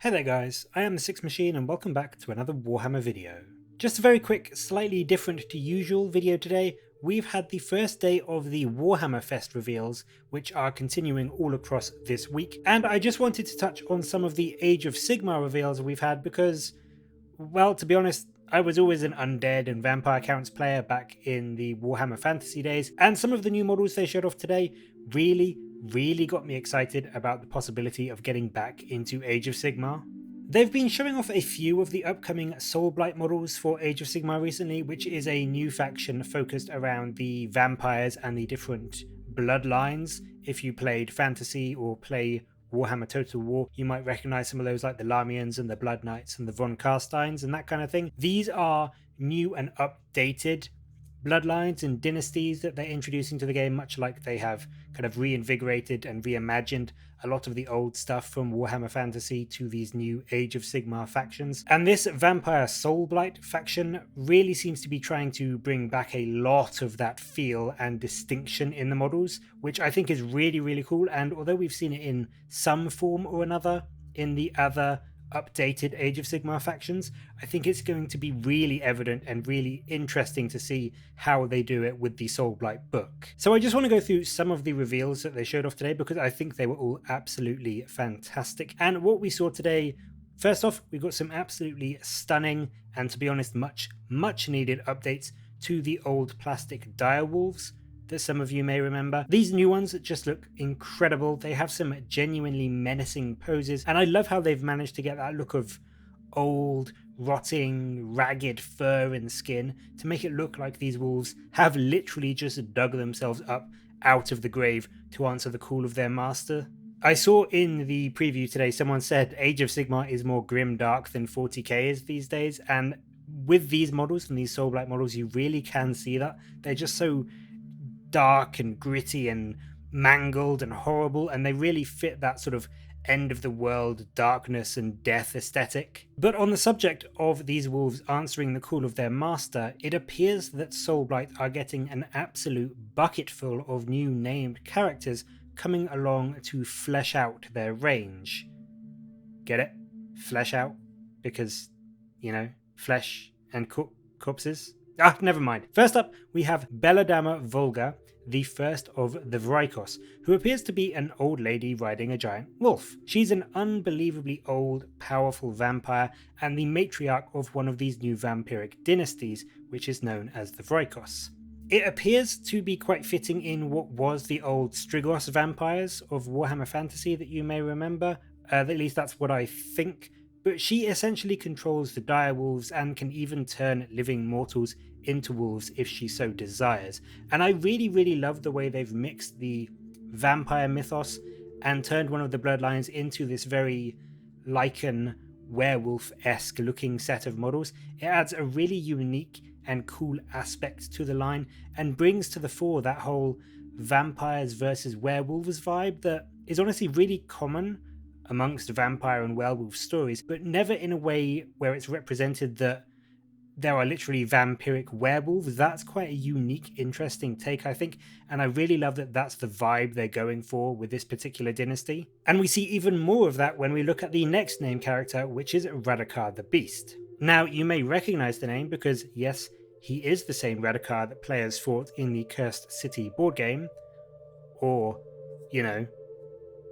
Hey there guys, I am the Six Machine and welcome back to another Warhammer video. Just a very quick, slightly different to usual video today. We've had the first day of the Warhammer Fest reveals, which are continuing all across this week, and I just wanted to touch on some of the Age of Sigmar reveals we've had because, well, to be honest, I was always an undead and vampire counts player back in the Warhammer Fantasy days, and some of the new models they showed off today really got me excited about the possibility of getting back into Age of Sigmar. They've been showing off a few of the upcoming Soulblight models for Age of Sigmar recently, which is a new faction focused around the vampires and the different bloodlines. If you played Fantasy or play Warhammer Total War, you might recognize some of those like the Lamians and the Blood Knights and the Von Carsteins and that kind of thing. These are new and updated bloodlines and dynasties that they're introducing to the game, much like they have kind of reinvigorated and reimagined a lot of the old stuff from Warhammer Fantasy to these new Age of Sigmar factions. And this Vampire Soulblight faction really seems to be trying to bring back a lot of that feel and distinction in the models, which I think is really cool. And although we've seen it in some form or another in the other updated Age of Sigmar factions, I think it's going to be really evident and really interesting to see how they do it with the Soulblight book. So I just want to go through some of the reveals that they showed off today because I think they were all absolutely fantastic. And what we saw today, first off, we got some absolutely stunning and, to be honest, much needed updates to the old plastic direwolves that some of you may remember. These new ones just look incredible. They have some genuinely menacing poses, and I love how they've managed to get that look of old, rotting, ragged fur and skin to make it look like these wolves have literally just dug themselves up out of the grave to answer the call of their master. I saw in the preview today someone said Age of Sigmar is more grim dark than 40k is these days, and with these models and these Soulblight models you really can see that. They're just so dark and gritty and mangled and horrible, and they really fit that sort of end of the world darkness and death aesthetic. But on the subject of these wolves answering the call of their master, it appears that Soulblight are getting an absolute bucketful of new named characters coming along to flesh out their range. Get it? Flesh out? Because, you know, flesh and corpses? Never mind. First up, we have Belladamma Volga, the first of the Vrykos, who appears to be an old lady riding a giant wolf. She's an unbelievably old, powerful vampire and the matriarch of one of these new vampiric dynasties, which is known as the Vrykos. It appears to be quite fitting in what was the old Strigos vampires of Warhammer Fantasy that you may remember. At least that's what I think. But she essentially controls the direwolves and can even turn living mortals into wolves if she so desires. And I really love the way they've mixed the vampire mythos and turned one of the bloodlines into this very lichen werewolf-esque looking set of models. It adds a really unique and cool aspect to the line and brings to the fore that whole vampires versus werewolves vibe that is honestly really common amongst vampire and werewolf stories, but never in a way where it's represented that there are literally vampiric werewolves. That's quite a unique, interesting take, I think, and I really love that that's the vibe they're going for with this particular dynasty. And we see even more of that when we look at the next name character, which is Radukar the Beast. Now, you may recognize the name because, yes, he is the same Radukar that players fought in the Cursed City board game, or, you know,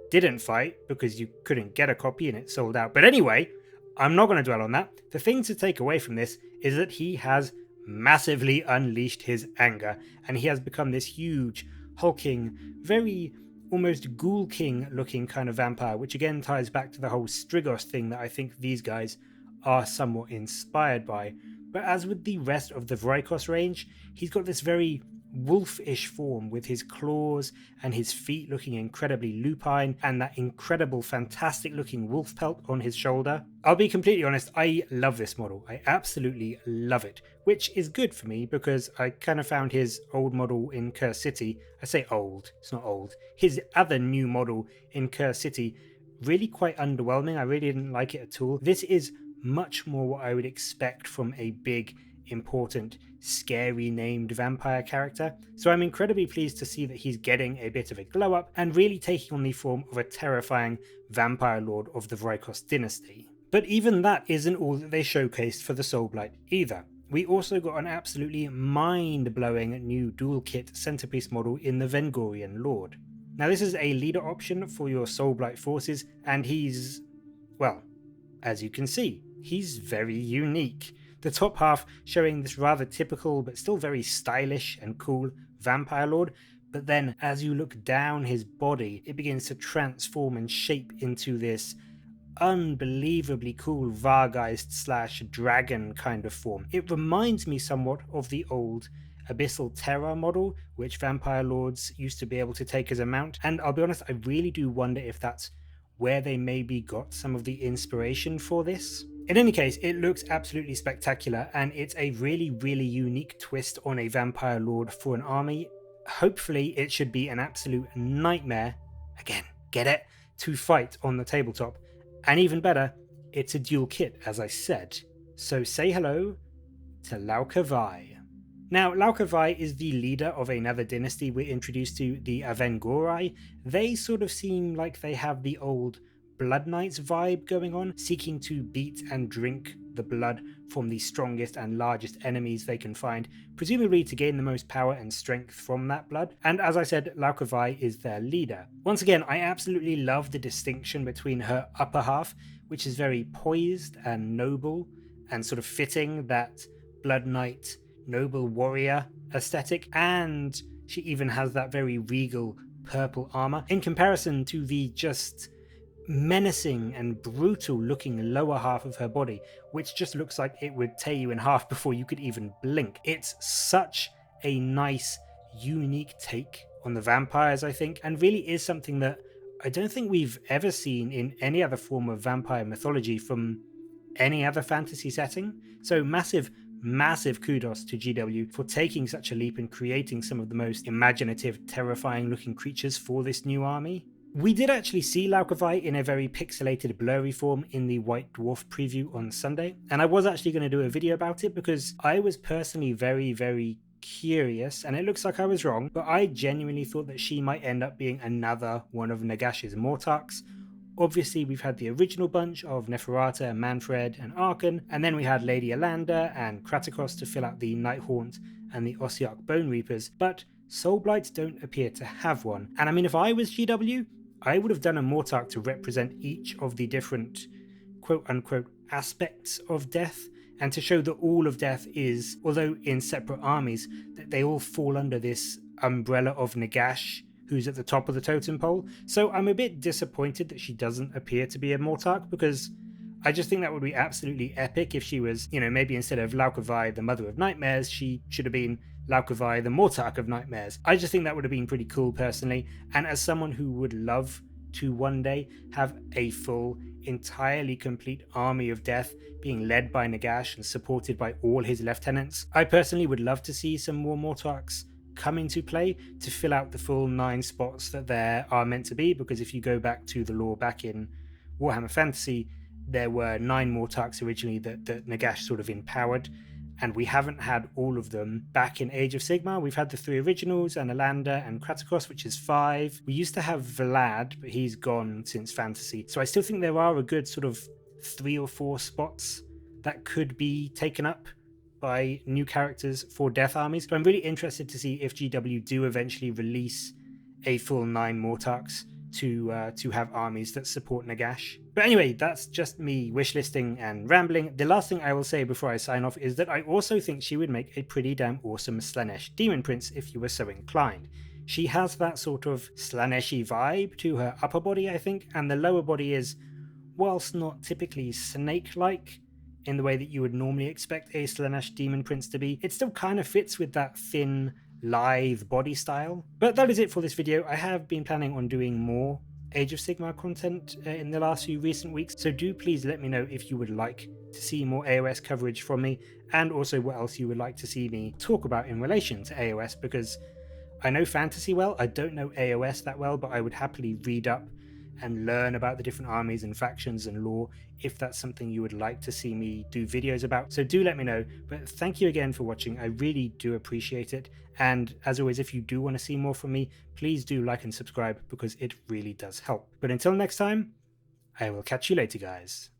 didn't fight because you couldn't get a copy and it sold out. But anyway, I'm not going to dwell on that. The thing to take away from this is that he has massively unleashed his anger and he has become this huge, hulking, very almost Ghoul King looking kind of vampire, which again ties back to the whole Strigos thing that I think these guys are somewhat inspired by. But as with the rest of the Vrykos range, he's got this very wolfish form with his claws and his feet looking incredibly lupine and that incredible fantastic looking wolf pelt on his shoulder. I'll be completely honest, I love this model. I absolutely love it, which is good for me because I kind of found his old model in Cursed City, I say old, it's not old, his other new model in Cursed City really quite underwhelming. I really didn't like it at all. This is much more what I would expect from a big important, scary named vampire character, so I'm incredibly pleased to see that he's getting a bit of a glow up and really taking on the form of a terrifying vampire lord of the Vrykos dynasty. But even that isn't all that they showcased for the Soulblight either. We also got an absolutely mind-blowing new dual kit centerpiece model in the Vengorian Lord. Now this is a leader option for your Soulblight forces, and he's, well, as you can see, he's very unique. The top half showing this rather typical but still very stylish and cool vampire lord, but then as you look down his body, it begins to transform and shape into this unbelievably cool Vargeist / dragon kind of form. It reminds me somewhat of the old Abyssal Terror model, which vampire lords used to be able to take as a mount, and I'll be honest, I really do wonder if that's where they maybe got some of the inspiration for this. In any case, it looks absolutely spectacular, and it's a really unique twist on a vampire lord for an army. Hopefully it should be an absolute nightmare, again, get it, to fight on the tabletop. And even better, it's a dual kit, as I said. So say hello to Lauka Vai. Now, Lauka Vai is the leader of another dynasty we're introduced to, the Avengorai. They sort of seem like they have the old Blood Knights vibe going on, seeking to beat and drink the blood from the strongest and largest enemies they can find, presumably to gain the most power and strength from that blood. And as I said, Lauka Vai is their leader. Once again, I absolutely love the distinction between her upper half, which is very poised and noble and sort of fitting that Blood Knight noble warrior aesthetic, and she even has that very regal purple armor in comparison to the just menacing and brutal looking lower half of her body, which just looks like it would tear you in half before you could even blink. It's such a nice, unique take on the vampires, I think, and really is something that I don't think we've ever seen in any other form of vampire mythology from any other fantasy setting. So massive kudos to GW for taking such a leap and creating some of the most imaginative, terrifying looking creatures for this new army. We did actually see Lauka Vai in a very pixelated, blurry form in the White Dwarf preview on Sunday, and I was actually going to do a video about it because I was personally very curious, and it looks like I was wrong, but I genuinely thought that she might end up being another one of Nagash's Mortarchs. Obviously, we've had the original bunch of Neferata, Manfred, and Arkan, and then we had Lady Alanda and Kratikos to fill out the Nighthaunt and the Ossiarch Bone Reapers, but Soulblight don't appear to have one. And I mean, if I was GW, I would have done a Mortarch to represent each of the different quote-unquote aspects of death, and to show that all of death is, although in separate armies, that they all fall under this umbrella of Nagash, who's at the top of the totem pole. So I'm a bit disappointed that she doesn't appear to be a Mortarch, because I just think that would be absolutely epic if she was, you know, maybe instead of Lauka Vai, the Mother of Nightmares, she should have been Lauka Vai, the Mortarch of Nightmares. I just think that would have been pretty cool personally, and as someone who would love to one day have a full, entirely complete army of death being led by Nagash and supported by all his lieutenants, I personally would love to see some more Mortarchs come into play to fill out the full 9 spots that there are meant to be, because if you go back to the lore back in Warhammer Fantasy, there were 9 Mortarchs originally that Nagash sort of empowered, and we haven't had all of them back in Age of Sigmar. We've had the 3 originals and Alanda and Kratikos, which is 5. We used to have Vlad, but he's gone since Fantasy, so I still think there are a good sort of 3 or 4 spots that could be taken up by new characters for death armies. So I'm really interested to see if GW do eventually release a full 9 Mortarchs to have armies that support Nagash. But anyway, that's just me wishlisting and rambling. The last thing I will say before I sign off is that I also think she would make a pretty damn awesome Slaanesh Demon Prince if you were so inclined. She has that sort of Slaanesh-y vibe to her upper body, I think, and the lower body is, whilst not typically snake-like in the way that you would normally expect a Slaanesh Demon Prince to be, it still kind of fits with that thin, lithe body style. But that is it for this video. I have been planning on doing more Age of Sigmar content in the last few recent weeks, so do please let me know if you would like to see more AOS coverage from me, and also what else you would like to see me talk about in relation to AOS, because I know Fantasy well, I don't know AOS that well, but I would happily read up and learn about the different armies and factions and lore if that's something you would like to see me do videos about. So do let me know. But thank you again for watching. I really do appreciate it. And as always, if you do want to see more from me, please do like and subscribe because it really does help. But until next time, I will catch you later, guys.